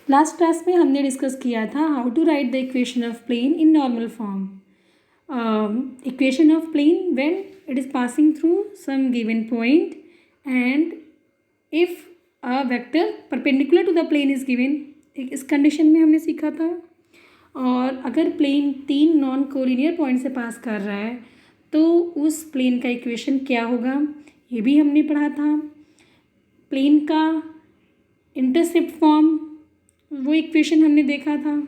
Last class में हमने discuss किया था how to write the equation of plane in normal form. Equation of plane when it is passing through some given point and if a vector perpendicular to the plane is given. इस condition में हमने सीखा था. और अगर plane 3 non collinear point से पास कर रहा है तो उस प्लेन का इक्वेशन क्या होगा, ये भी हमने पढ़ा था. प्लेन का इंटरसेप्ट फॉर्म, वो इक्वेशन हमने देखा था.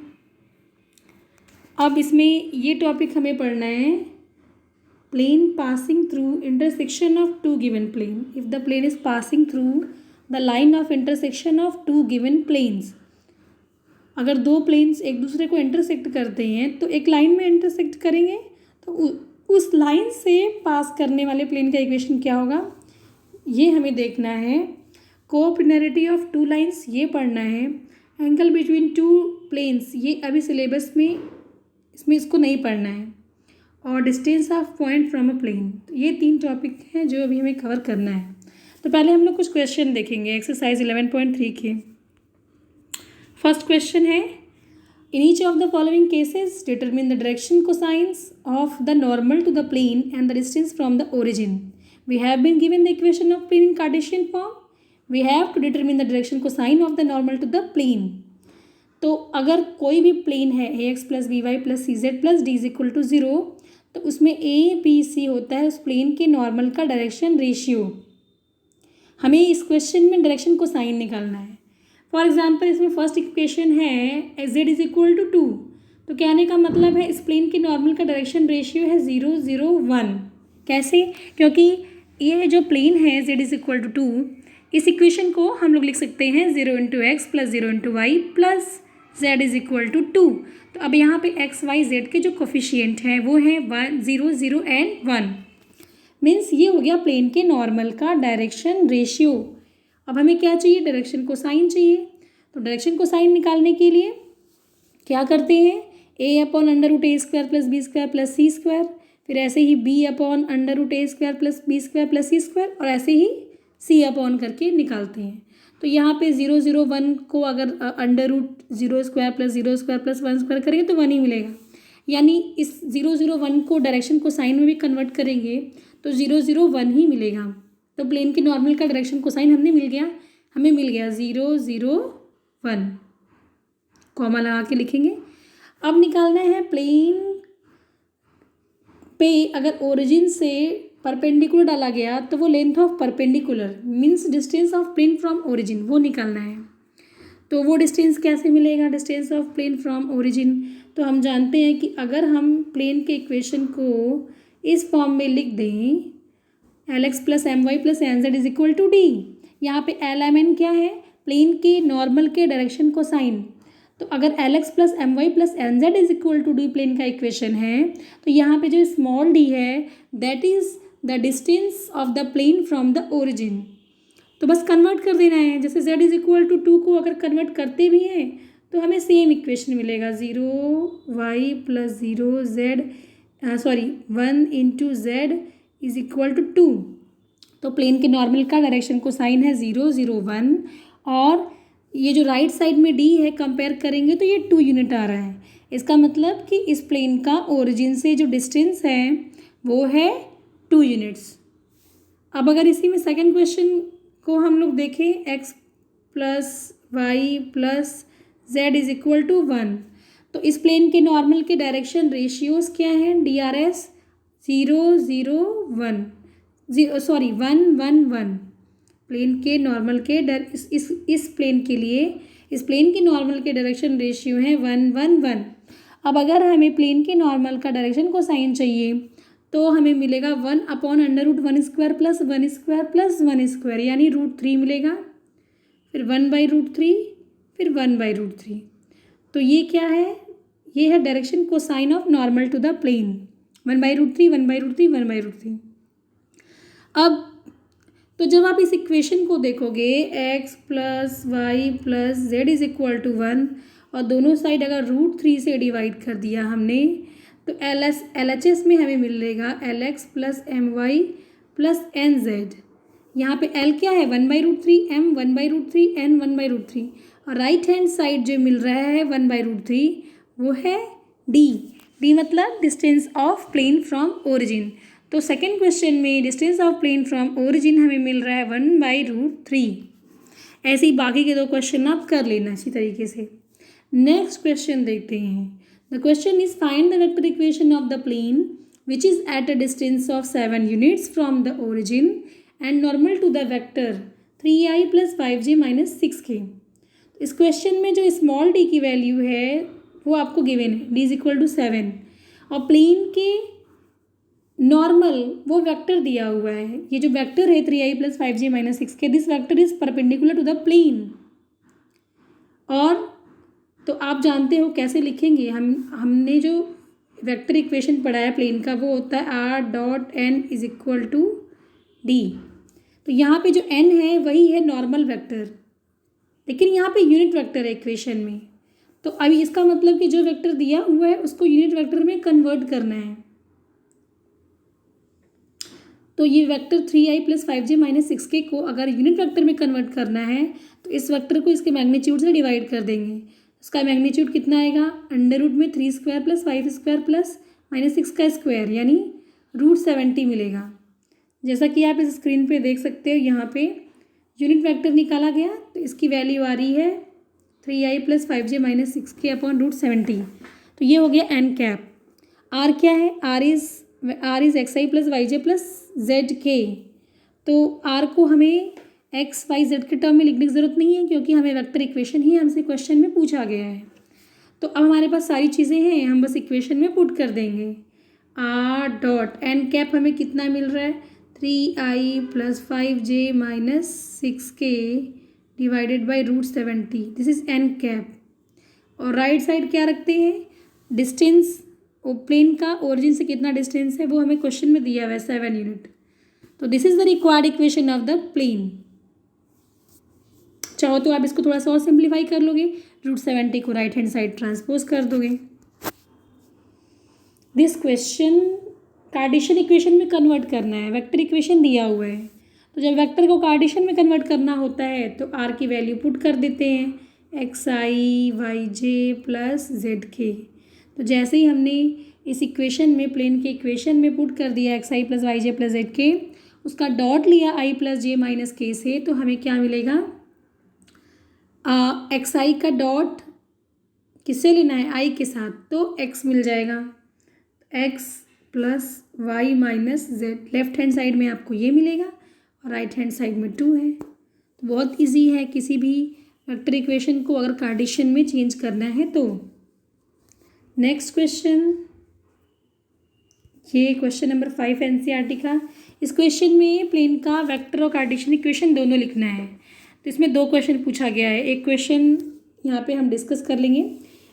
अब इसमें ये टॉपिक हमें पढ़ना है plane passing through intersection of two given plane. If the plane is passing through the line of intersection of two given planes. अगर दो प्लेन्स एक दूसरे को इंटरसेक्ट करते हैं तो एक लाइन में इंटरसेक्ट करेंगे तो उस लाइन से पास करने वाले प्लेन का इक्वेशन क्या होगा, ये हमें देखना है. कोऑर्डिनेरिटी ऑफ टू लाइंस ये पढ़ना है. एंगल बिटवीन टू प्लेन्स ये अभी सिलेबस में इसमें इसको नहीं पढ़ना है. और distance of point from a plane. तो ये 3 टॉपिक हैं जो अभी हमें कवर करना है. तो पहले हम लोग कुछ क्वेश्चन देखेंगे एक्सरसाइज 11.3 के. फर्स्ट क्वेश्चन है in each of the following cases determine the direction cosines of the normal to the plane and the distance from the origin. We have been given the equation of plane in Cartesian form. We have to determine the direction cosine of the normal to the plane. तो अगर कोई भी plane है ax plus b y plus c z plus d is equal to 0 तो उसमें A B C होता है उस प्लेन के नॉर्मल का डायरेक्शन रेशियो. हमें इस क्वेश्चन में डायरेक्शन को साइन निकालना है. फॉर एग्जांपल इसमें फर्स्ट इक्वेशन है z इज इक्वल टू 2. तो कहने का मतलब है इस प्लेन के नॉर्मल का डायरेक्शन रेशियो है 0 0 1. कैसे? क्योंकि ये जो प्लेन है z इज इक्वल टू 2, इस इक्वेशन को हम लोग लिख सकते हैं 0 into x plus 0 into y plus z is equal to 2. तो अब यहाँ पे x y z के जो कोफिशिएंट हैं वो हैं 1 0 0 एंड 1. मीन्स ये हो गया प्लेन के नॉर्मल का डायरेक्शन रेशियो. अब हमें क्या चाहिए, डायरेक्शन कोसाइन चाहिए. तो डायरेक्शन कोसाइन निकालने के लिए क्या करते हैं, a upon under root A square plus B square plus C square, फिर ऐसे ही b upon under root A square plus B square plus C square, और ऐसे ही c अपॉन करके निकालते हैं. तो यहाँ पे 0 0 1 को अगर under root 0 square plus 0 square plus 1 square करेंगे तो 1 ही मिलेगा. यानी इस 0 0 1 को डायरेक्शन कोसाइन में भी कन्वर्ट करेंगे तो 0 0 1 ही मिलेगा. तो प्लेन के नॉर्मल का डायरेक्शन कोसाइन हमें मिल गया 0 0 1. कॉमा लगा के लिखेंगे. अब निकालना है प्लेन पे अगर ओरिजिन से परपेंडिकुलर डाला गया तो वो length of perpendicular means distance of plane from origin वो निकालना है. तो वो डिस्टेंस कैसे मिलेगा, distance of plane from origin. तो हम जानते हैं कि अगर हम प्लेन के इक्वेशन को इस फॉर्म में लिख दें Lx plus m y plus n z is equal to d. यहाँ पे एल एम एन क्या है, प्लेन के नॉर्मल के डायरेक्शन को साइन. तो अगर Lx plus m y plus n z is equal to d plane का इक्वेशन है तो यहाँ पे जो स्मॉल डी है that is the distance of the plane from the origin. तो बस कन्वर्ट कर देना है. जैसे z इज इक्वल टू 2 को अगर कन्वर्ट करते भी हैं तो हमें सेम इक्वेशन मिलेगा 0 y plus 0 z 1 into z is equal to 2. तो प्लेन के नॉर्मल का डायरेक्शन को साइन है 0 0 1 और ये जो राइट साइड में d है कंपेयर करेंगे तो ये 2 यूनिट आ रहा है. इसका मतलब कि इस प्लेन का ओरिजिन से जो डिस्टेंस है वो है 2 यूनिट्स. अब अगर इसी में सेकंड क्वेश्चन को हम लोग देखें x plus y plus z is equal to 1. तो इस प्लेन के नॉर्मल के डायरेक्शन रेशियोज क्या हैं, DRS 0 0 1 1 1 1. प्लेन के नॉर्मल के इस प्लेन के लिए इस प्लेन के नॉर्मल के डायरेक्शन रेशियो है 1 1 1. अब अगर हमें प्लेन के नॉर्मल का डायरेक्शन को साइन चाहिए तो हमें मिलेगा 1 upon under root 1 square plus 1 square plus 1 square यानी √3 मिलेगा. फिर 1 बाई √3 फिर 1 बाई √3. तो ये क्या है, ये है direction cosine of normal to the plane 1 by √3 1 by √3 1 by √3. अब तो जब आप इस इक्वेशन को देखोगे x plus y plus z is equal to 1 और दोनों साइड अगर √3 से डिवाइड कर दिया हमने तो LHS में हमें मिलेगा Lx plus m y plus n z यहाँ पे L क्या है 1/√3, M 1/√3, N 1/√3 और राइट हैंड साइड जो मिल रहा है 1/√3 वो है D। D मतलब distance of plane from origin. तो सेकेंड क्वेश्चन में distance of plane from origin हमें मिल रहा है 1/√3। ऐसे ही बाकी के दो क्वेश्चन आप कर लेना इसी तरीके से। नेक्स्ट क्वेश्चन देखते हैं। The question is find the vector equation of the plane which is at a distance of 7 units from the origin and normal to the vector 3i + 5j - 6k। इस question में जो small d की value है वो आपको given है, d = 7 और plane के नॉर्मल वो वेक्टर दिया हुआ है। ये जो वेक्टर है 3i + 5j - 6k, this vector is perpendicular to the plane. और तो आप जानते हो कैसे लिखेंगे, हमने जो वेक्टर इक्वेशन पढ़ा है प्लेन का वो होता है r.n = d। तो यहाँ पे जो n है वही है नॉर्मल वेक्टर, लेकिन यहाँ पे यूनिट वेक्टर है इक्वेशन में। तो अभी इसका मतलब कि जो वेक्टर दिया हुआ है उसको यूनिट वेक्टर में कन्वर्ट करना है। तो ये वेक्टर 3i + 5j - 6k को अगर यूनिट वेक्टर में कन्वर्ट करना है तो इस वेक्टर को इसके मैग्नीट्यूड से डिवाइड कर देंगे। इसका मैग्नीट्यूड कितना आएगा, √3² + 5² + -6² यानी √70 मिलेगा। जैसा कि आप इस स्क्रीन पे देख सकते हो, यहाँ पे यूनिट वेक्टर निकाला गया तो इसकी वैल्यू आ रही है 3i + 5j - 6k / √70। तो ये हो गया n कैप। r क्या है, r is xi + yj + zk। तो r को हमें x y z के टर्म में लिखने की ज़रूरत नहीं है क्योंकि हमें वेक्टर इक्वेशन ही हमसे क्वेश्चन में पूछा गया है। तो अब हमारे पास सारी चीज़ें हैं, हम बस इक्वेशन में पुट कर देंगे। r.n कैप हमें कितना मिल रहा है, 3i + 5j - 6k / √70। This is n cap. और राइट साइड क्या रखते हैं, डिस्टेंस प्लेन का ओरिजिन से कितना डिस्टेंस है वो हमें क्वेश्चन में दिया हुआ है 7 यूनिट। तो this is the required equation of the plane. चाहो तो आप इसको थोड़ा सा और सिंप्लीफाई कर लोगे, √70 को राइट हैंड साइड ट्रांसपोज कर दोगे। दिस क्वेश्चन कार्टेशियन इक्वेशन में कन्वर्ट करना है, वेक्टर इक्वेशन दिया हुआ है। तो जब वेक्टर को कार्टेशियन में कन्वर्ट करना होता है तो r की वैल्यू पुट कर देते हैं, xi yj + zk। तो जैसे ही हमने इस इक्वेशन में प्लेन के इक्वेशन में पुट कर दिया xi + yj + zk, उसका डॉट लिया i + j - k से, तो हमें क्या मिलेगा, xi का डॉट किससे लेना है, i के साथ, तो x मिल जाएगा, x + y - z। Left hand side में आपको ये मिलेगा और राइट हैंड साइड में 2 है। तो बहुत इजी है किसी भी वेक्टर इक्वेशन को अगर कार्टेशियन में चेंज करना है तो। नेक्स्ट क्वेश्चन, ये क्वेश्चन नंबर 5 एनसीईआरटी का। इस क्वेश्चन में प्लेन का वेक्टर और कार्टेशियन इक्वेशन दोनों लिखना है। तो इसमें दो क्वेश्चन पूछा गया है, एक क्वेश्चन यहाँ पे हम डिस्कस कर लेंगे।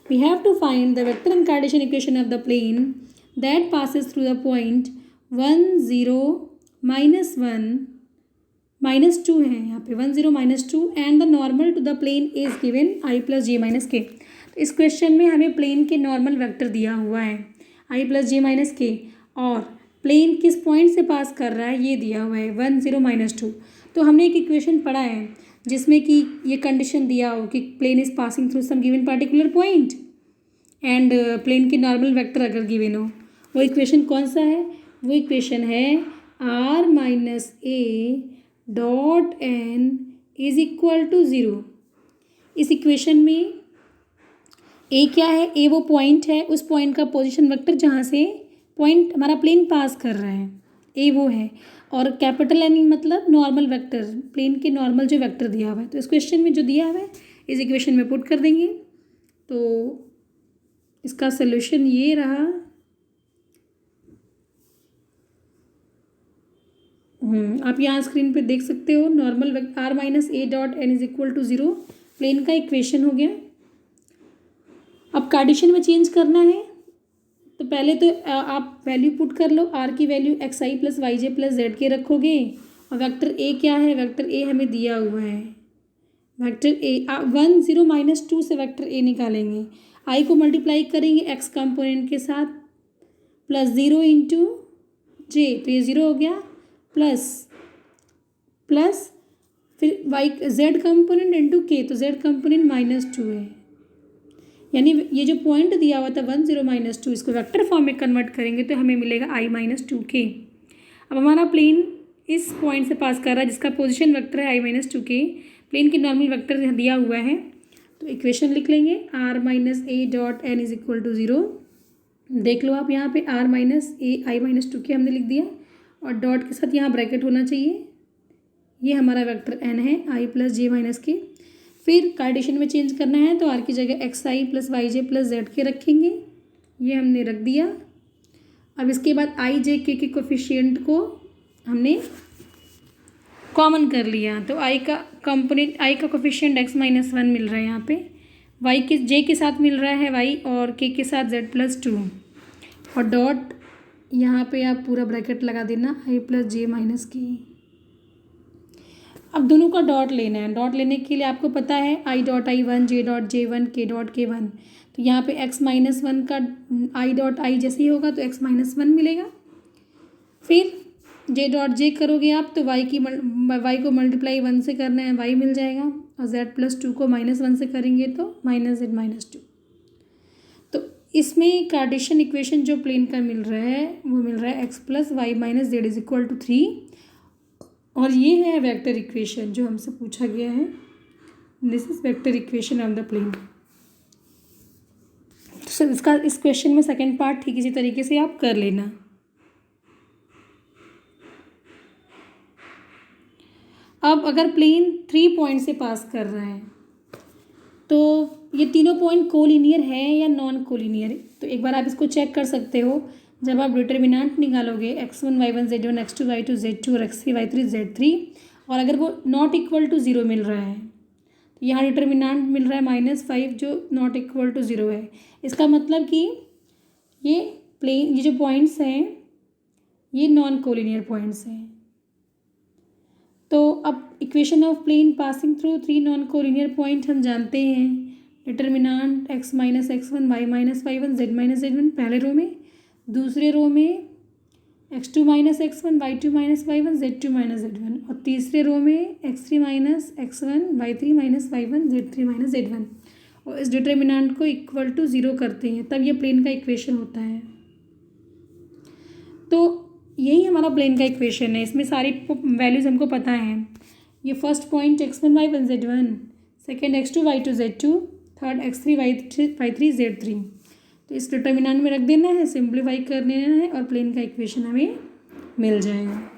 We have to find the vector and Cartesian equation of the plane that passes through the point 1 0 -1 -2 है, यहाँ पे 1 0 -2 and the normal to the plane is given i + j - k। तो इस क्वेश्चन में हमें प्लेन के नॉर्मल वेक्टर दिया हुआ है i + j - k और प्लेन किस पॉइंट से पास कर रहा है ये दिया हुआ है 1 0 -2। तो हमने एक इक्वेशन पढ़ा है जिसमें कि ये कंडीशन दिया हो कि plane is passing through some given particular point and plane के नॉर्मल वेक्टर अगर गिवन हो। वो इक्वेशन कौन सा है, वो इक्वेशन है r - a dot n is equal to 0। इस इक्वेशन में a क्या है, a वो पॉइंट है, उस पॉइंट का पोजीशन वेक्टर जहाँ से पॉइंट हमारा प्लेन पास कर रहा है, a वो है, और कैपिटल N मतलब नॉर्मल वेक्टर, प्लेन के नॉर्मल जो वेक्टर दिया हुआ है। तो इस क्वेश्चन में जो दिया हुआ है इस इक्वेशन में पुट कर देंगे। तो इसका सलूशन ये रहा, आप यहाँ स्क्रीन पे देख सकते हो, normal r - a dot n is equal to 0 plane का इक्वेशन हो गया। अब कार्टेशियन में चेंज करना है तो पहले तो आप वैल्यू पुट कर लो, r की वैल्यू xi + yj + zk रखोगे और वेक्टर a क्या है, वेक्टर a हमें दिया हुआ है, वेक्टर a 1 0 -2 से वेक्टर a निकालेंगे, i को मल्टीप्लाई करेंगे x कंपोनेंट के साथ +0 × j, तो ये 0 हो गया, प्लस प्लस फिर वाई जेड कंपोनेंट इंटू के, तो जेड कंपोनेंट -2 है, यानी ये जो पॉइंट दिया हुआ था 1 0 -2, इसको वेक्टर फॉर्म में कन्वर्ट करेंगे तो हमें मिलेगा i - 2k। अब हमारा प्लेन इस पॉइंट से पास कर रहा है जिसका पोजीशन वेक्टर है i - 2k, प्लेन की नॉर्मल वेक्टर दिया हुआ है, तो इक्वेशन लिख लेंगे r - a dot n is equal to 0। देख लो आप यहाँ पे r - a i - 2k हमने लिख दिया और डॉट के साथ यहाँ ब्रैकेट होना चाहिए, ये हमारा वेक्टर n है i प्लस जे माइनस के। फिर कार्टेशियन में चेंज करना है तो r की जगह xi plus yj plus z रखेंगे, ये हमने रख दिया। अब इसके बाद i j k के कोफिशिएंट को हमने कॉमन कर लिया, तो i का कंपोनेंट i का कोफिशिएंट x - 1 मिल रहा है यहाँ पे, y के j के साथ मिल रहा है y और k के साथ z प्लस 2, और डॉट यहाँ पे आप पूरा ब्रैकेट लगा देना i प्लस जे माइनस के। अब दोनों का डॉट लेना है, डॉट लेने के लिए आपको पता है i dot i1 j dot j1 k dot k1, तो यहाँ पे x - 1 का i डॉट i जैसे ही होगा तो x - 1 मिलेगा। फिर j डॉट j करोगे आप तो y को मल्टीप्लाई 1 से करना है, y मिल जाएगा, और z प्लस 2 को -1 से करेंगे तो -z - 2। तो इसमें कार्टेशियन इक्वेशन जो प्लेन का मिल रहा है वो मिल रहा है x plus y minus z is equal to 3, और ये है वेक्टर इक्वेशन जो हमसे पूछा गया है। This is vector equation of the plane. तो इसका इस क्वेश्चन में सेकंड पार्ट ठीक इसी तरीके से आप कर लेना। अब अगर प्लेन 3 पॉइंट से पास कर रहा है तो ये तीनों पॉइंट कोलिनियर है या नॉन कोलिनियर, तो एक बार आप इसको चेक कर सकते हो जब आप डिटर्मिनेंट निकालोगे x1 y1 z1 x2 y2 z2 और x3 y3 z3, और अगर वो नॉट इक्वल टू 0 मिल रहा है तो यहाँ डिटर्मिनेंट मिल रहा है -5 जो नॉट इक्वल टू 0 है। इसका मतलब कि ये प्लेन ये जो पॉइंट्स हैं ये नॉन कोलिनियर पॉइंट्स हैं। तो अब equation of plane passing through 3 non collinear point हम जानते हैं। Determinant x - x1 y - y1 z - z1 पहले रो में, दूसरे रो में x2 - x1 y2 - y1 z2 - z1, और तीसरे रो में x3 - x1 y3 - y1 z3 - z1, और इस डिटर्मिनेंट को इक्वल टू 0 करते हैं तब ये प्लेन का इक्वेशन होता है। तो यही हमारा प्लेन का इक्वेशन है, इसमें सारी वैल्यूज़ हमको पता है। ये first point x1 y1 z1, second x2 y2 z2, third x3 y3 z3, तो इस डिटर्मिनेंट में रख देना है, सिंप्लीफाई कर लेना है और प्लेन का इक्वेशन हमें मिल जाएगा।